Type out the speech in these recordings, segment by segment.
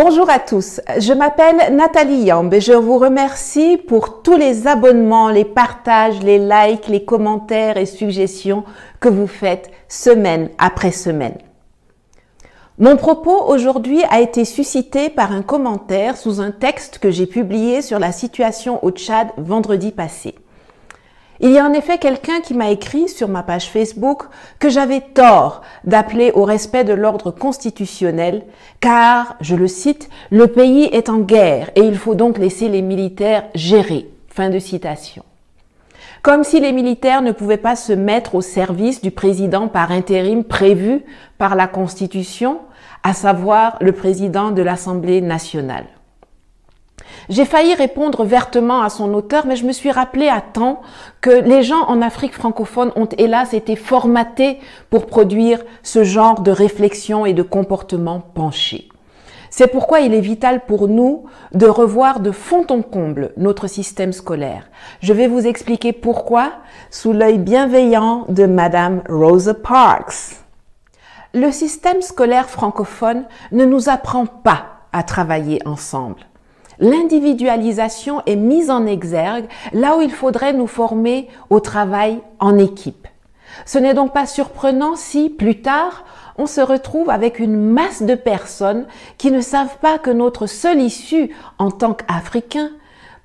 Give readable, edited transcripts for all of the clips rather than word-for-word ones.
Bonjour à tous, je m'appelle Nathalie Yamb et je vous remercie pour tous les abonnements, les partages, les likes, les commentaires et suggestions que vous faites semaine après semaine. Mon propos aujourd'hui a été suscité par un commentaire sous un texte que j'ai publié sur la situation au Tchad vendredi passé. Il y a en effet quelqu'un qui m'a écrit sur ma page Facebook que j'avais tort d'appeler au respect de l'ordre constitutionnel car, je le cite, « le pays est en guerre et il faut donc laisser les militaires gérer ». Fin de citation. Comme si les militaires ne pouvaient pas se mettre au service du président par intérim prévu par la Constitution, à savoir le président de l'Assemblée nationale. J'ai failli répondre vertement à son auteur, mais je me suis rappelé à temps que les gens en Afrique francophone ont hélas été formatés pour produire ce genre de réflexion et de comportement penché. C'est pourquoi il est vital pour nous de revoir de fond en comble notre système scolaire. Je vais vous expliquer pourquoi sous l'œil bienveillant de Madame Rosa Parks. Le système scolaire francophone ne nous apprend pas à travailler ensemble. L'individualisation est mise en exergue là où il faudrait nous former au travail en équipe. Ce n'est donc pas surprenant si, plus tard, on se retrouve avec une masse de personnes qui ne savent pas que notre seule issue en tant qu'Africains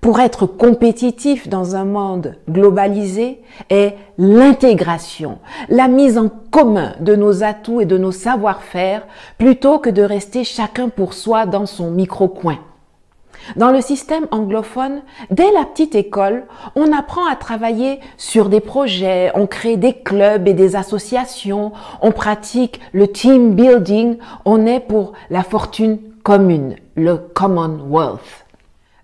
pour être compétitifs dans un monde globalisé est l'intégration, la mise en commun de nos atouts et de nos savoir-faire plutôt que de rester chacun pour soi dans son micro-coin. Dans le système anglophone, dès la petite école, on apprend à travailler sur des projets, on crée des clubs et des associations, on pratique le team building, on est pour la fortune commune, le Commonwealth.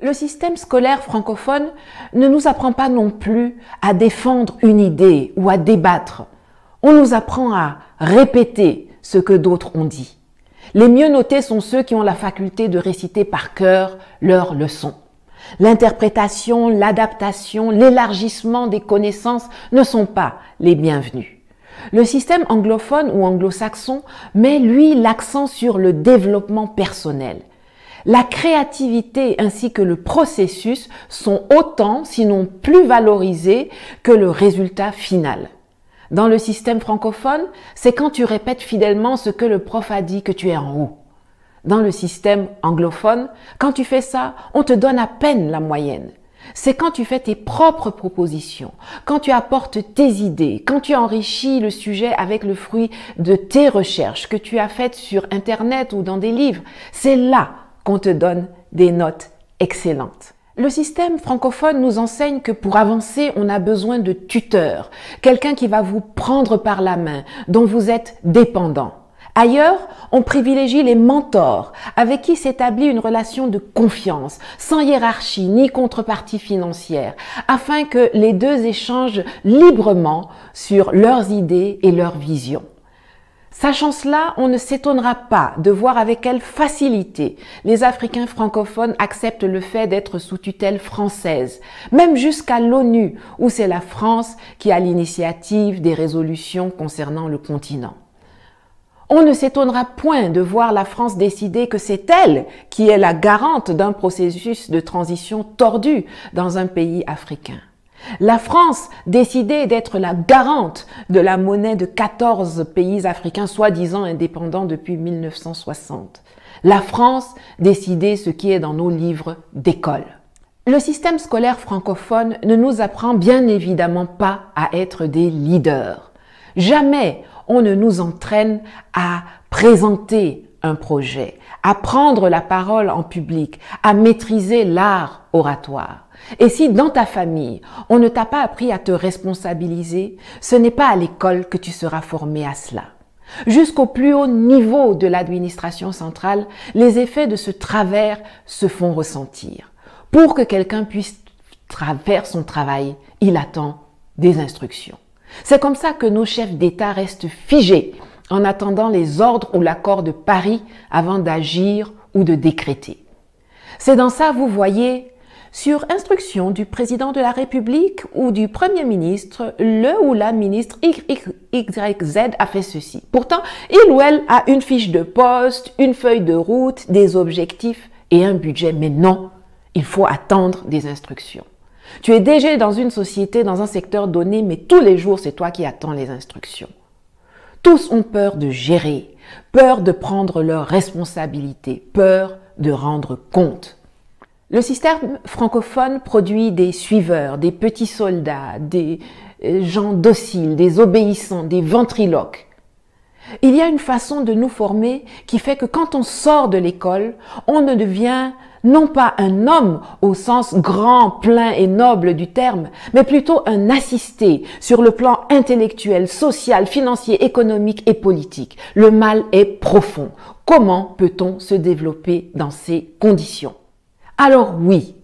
Le système scolaire francophone ne nous apprend pas non plus à défendre une idée ou à débattre. On nous apprend à répéter ce que d'autres ont dit. Les mieux notés sont ceux qui ont la faculté de réciter par cœur leurs leçons. L'interprétation, l'adaptation, l'élargissement des connaissances ne sont pas les bienvenus. Le système anglophone ou anglo-saxon met, lui, l'accent sur le développement personnel. La créativité ainsi que le processus sont autant, sinon plus valorisés que le résultat final. Dans le système francophone, c'est quand tu répètes fidèlement ce que le prof a dit que tu es en haut. Dans le système anglophone, quand tu fais ça, on te donne à peine la moyenne. C'est quand tu fais tes propres propositions, quand tu apportes tes idées, quand tu enrichis le sujet avec le fruit de tes recherches que tu as faites sur Internet ou dans des livres, c'est là qu'on te donne des notes excellentes. Le système francophone nous enseigne que pour avancer, on a besoin de tuteurs, quelqu'un qui va vous prendre par la main, dont vous êtes dépendant. Ailleurs, on privilégie les mentors, avec qui s'établit une relation de confiance, sans hiérarchie ni contrepartie financière, afin que les deux échangent librement sur leurs idées et leurs visions. Sachant cela, on ne s'étonnera pas de voir avec quelle facilité les Africains francophones acceptent le fait d'être sous tutelle française, même jusqu'à l'ONU, où c'est la France qui a l'initiative des résolutions concernant le continent. On ne s'étonnera point de voir la France décider que c'est elle qui est la garante d'un processus de transition tordu dans un pays africain. La France décidait d'être la garante de la monnaie de 14 pays africains soi-disant indépendants depuis 1960. La France décidait ce qui est dans nos livres d'école. Le système scolaire francophone ne nous apprend bien évidemment pas à être des leaders. Jamais on ne nous entraîne à présenter un projet, à prendre la parole en public, à maîtriser l'art oratoire. Et si dans ta famille, on ne t'a pas appris à te responsabiliser, ce n'est pas à l'école que tu seras formé à cela. Jusqu'au plus haut niveau de l'administration centrale, les effets de ce travers se font ressentir. Pour que quelqu'un puisse faire son travail, il attend des instructions. C'est comme ça que nos chefs d'État restent figés en attendant les ordres ou l'accord de Paris avant d'agir ou de décréter. C'est dans ça, vous voyez, sur instruction du président de la République ou du Premier ministre, le ou la ministre XYZ a fait ceci. Pourtant, il ou elle a une fiche de poste, une feuille de route, des objectifs et un budget. Mais non, il faut attendre des instructions. Tu es DG dans une société, dans un secteur donné, mais tous les jours, c'est toi qui attends les instructions. Tous ont peur de gérer, peur de prendre leurs responsabilités, peur de rendre compte. Le système francophone produit des suiveurs, des petits soldats, des gens dociles, des obéissants, des ventriloques. Il y a une façon de nous former qui fait que quand on sort de l'école, on ne devient non pas un homme au sens grand, plein et noble du terme, mais plutôt un assisté sur le plan intellectuel, social, financier, économique et politique. Le mal est profond. Comment peut-on se développer dans ces conditions? Alors oui,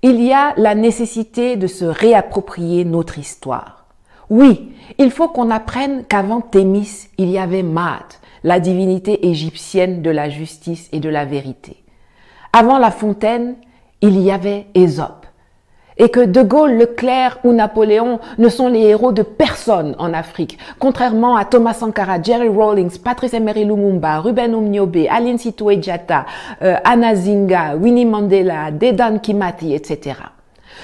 il y a la nécessité de se réapproprier notre histoire. Oui, il faut qu'on apprenne qu'avant Thémis, il y avait Maat, la divinité égyptienne de la justice et de la vérité. Avant La Fontaine, il y avait Ésope. Et que De Gaulle, Leclerc ou Napoléon ne sont les héros de personne en Afrique, contrairement à Thomas Sankara, Jerry Rawlings, Patrice Emery Lumumba, Ruben Umniobe, Aline Sitoé Diatta, Anna Zinga, Winnie Mandela, Dedan Kimathi, etc.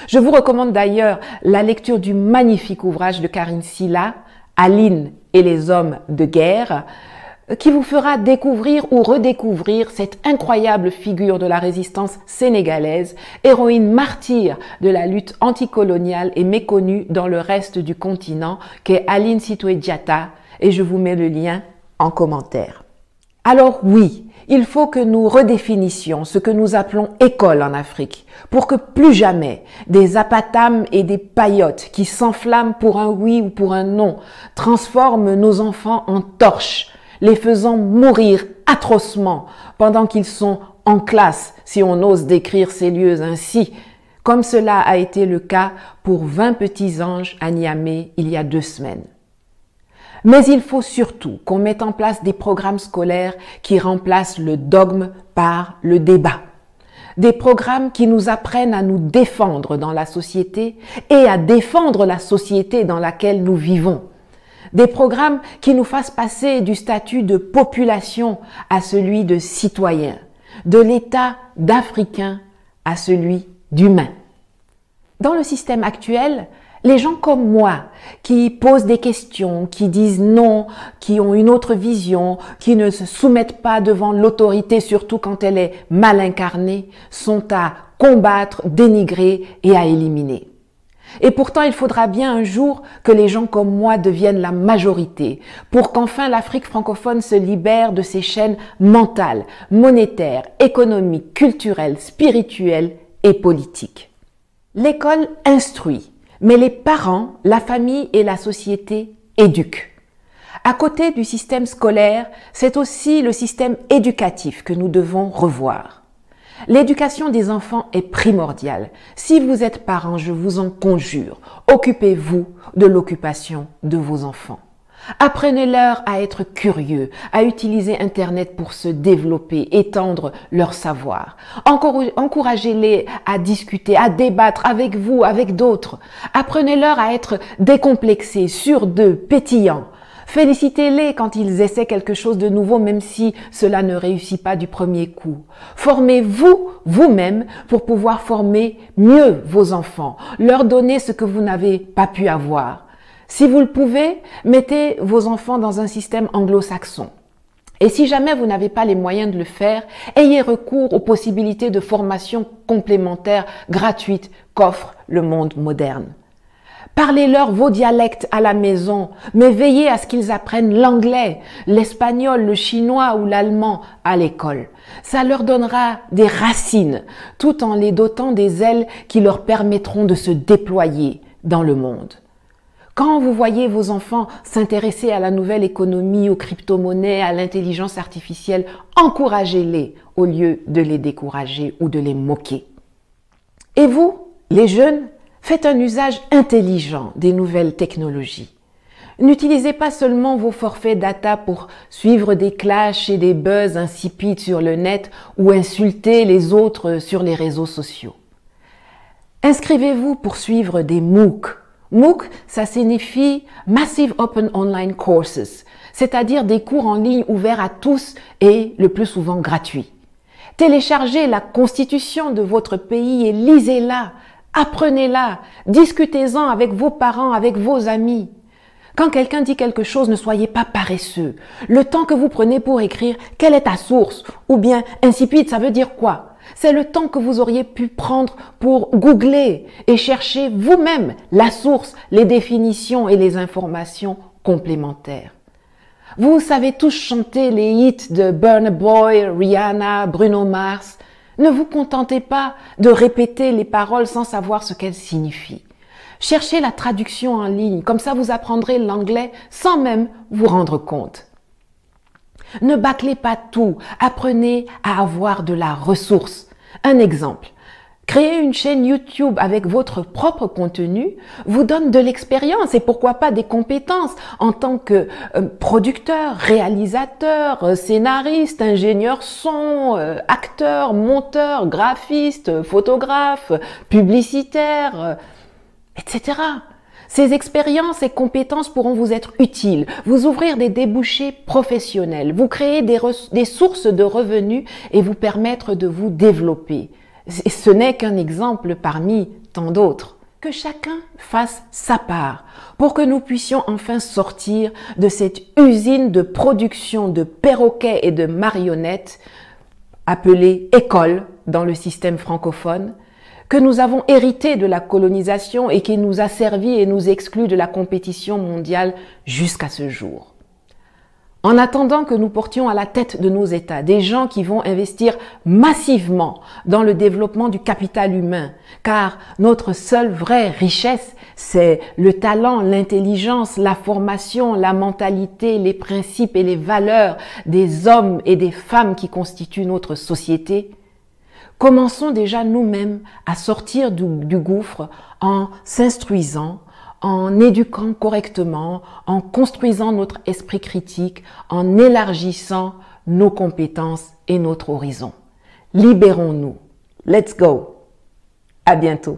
Je vous recommande d'ailleurs la lecture du magnifique ouvrage de Karine Silla, Aline et les hommes de guerre, qui vous fera découvrir ou redécouvrir cette incroyable figure de la résistance sénégalaise, héroïne martyre de la lutte anticoloniale et méconnue dans le reste du continent, qu'est Aline Sitoé Diatta, et je vous mets le lien en commentaire. Alors oui, il faut que nous redéfinissions ce que nous appelons école en Afrique, pour que plus jamais des apatames et des paillotes qui s'enflamment pour un oui ou pour un non transforment nos enfants en torches, les faisant mourir atrocement pendant qu'ils sont en classe, si on ose décrire ces lieux ainsi, comme cela a été le cas pour 20 petits anges à Niamey il y a 2 semaines. Mais il faut surtout qu'on mette en place des programmes scolaires qui remplacent le dogme par le débat. Des programmes qui nous apprennent à nous défendre dans la société et à défendre la société dans laquelle nous vivons. Des programmes qui nous fassent passer du statut de population à celui de citoyen, de l'état d'Africain à celui d'humain. Dans le système actuel, les gens comme moi, qui posent des questions, qui disent non, qui ont une autre vision, qui ne se soumettent pas devant l'autorité, surtout quand elle est mal incarnée, sont à combattre, dénigrer et à éliminer. Et pourtant, il faudra bien un jour que les gens comme moi deviennent la majorité pour qu'enfin l'Afrique francophone se libère de ses chaînes mentales, monétaires, économiques, culturelles, spirituelles et politiques. L'école instruit, mais les parents, la famille et la société éduquent. À côté du système scolaire, c'est aussi le système éducatif que nous devons revoir. L'éducation des enfants est primordiale. Si vous êtes parents, je vous en conjure, occupez-vous de l'occupation de vos enfants. Apprenez-leur à être curieux, à utiliser Internet pour se développer, étendre leur savoir. Encouragez-les à discuter, à débattre avec vous, avec d'autres. Apprenez-leur à être décomplexés, sûrs d'eux, pétillants. Félicitez-les quand ils essaient quelque chose de nouveau, même si cela ne réussit pas du premier coup. Formez-vous vous-même pour pouvoir former mieux vos enfants, leur donner ce que vous n'avez pas pu avoir. Si vous le pouvez, mettez vos enfants dans un système anglo-saxon. Et si jamais vous n'avez pas les moyens de le faire, ayez recours aux possibilités de formation complémentaires gratuites qu'offre le monde moderne. Parlez-leur vos dialectes à la maison, mais veillez à ce qu'ils apprennent l'anglais, l'espagnol, le chinois ou l'allemand à l'école. Ça leur donnera des racines, tout en les dotant des ailes qui leur permettront de se déployer dans le monde. Quand vous voyez vos enfants s'intéresser à la nouvelle économie, aux crypto-monnaies, à l'intelligence artificielle, encouragez-les au lieu de les décourager ou de les moquer. Et vous, les jeunes, faites un usage intelligent des nouvelles technologies. N'utilisez pas seulement vos forfaits data pour suivre des clashs et des buzz insipides sur le net ou insulter les autres sur les réseaux sociaux. Inscrivez-vous pour suivre des MOOC. MOOC, ça signifie Massive Open Online Courses, c'est-à-dire des cours en ligne ouverts à tous et le plus souvent gratuits. Téléchargez la constitution de votre pays et lisez-la, apprenez-la, discutez-en avec vos parents, avec vos amis. Quand quelqu'un dit quelque chose, ne soyez pas paresseux. Le temps que vous prenez pour écrire « Quelle est ta source ?» ou bien « Insipide, ça veut dire quoi ?» C'est le temps que vous auriez pu prendre pour googler et chercher vous-même la source, les définitions et les informations complémentaires. Vous savez tous chanter les hits de Burna Boy, Rihanna, Bruno Mars. Ne vous contentez pas de répéter les paroles sans savoir ce qu'elles signifient. Cherchez la traduction en ligne, comme ça vous apprendrez l'anglais sans même vous rendre compte. Ne bâclez pas tout, apprenez à avoir de la ressource. Un exemple, créer une chaîne YouTube avec votre propre contenu vous donne de l'expérience et pourquoi pas des compétences en tant que producteur, réalisateur, scénariste, ingénieur son, acteur, monteur, graphiste, photographe, publicitaire, etc. Ces expériences et compétences pourront vous être utiles, vous ouvrir des débouchés professionnels, vous créer des sources de revenus et vous permettre de vous développer. Et ce n'est qu'un exemple parmi tant d'autres. Que chacun fasse sa part pour que nous puissions enfin sortir de cette usine de production de perroquets et de marionnettes appelée école dans le système francophone, que nous avons hérité de la colonisation et qui nous a servi et nous exclut de la compétition mondiale jusqu'à ce jour. En attendant que nous portions à la tête de nos États des gens qui vont investir massivement dans le développement du capital humain, car notre seule vraie richesse, c'est le talent, l'intelligence, la formation, la mentalité, les principes et les valeurs des hommes et des femmes qui constituent notre société. Commençons déjà nous-mêmes à sortir du gouffre en s'instruisant, en éduquant correctement, en construisant notre esprit critique, en élargissant nos compétences et notre horizon. Libérons-nous. Let's go. À bientôt.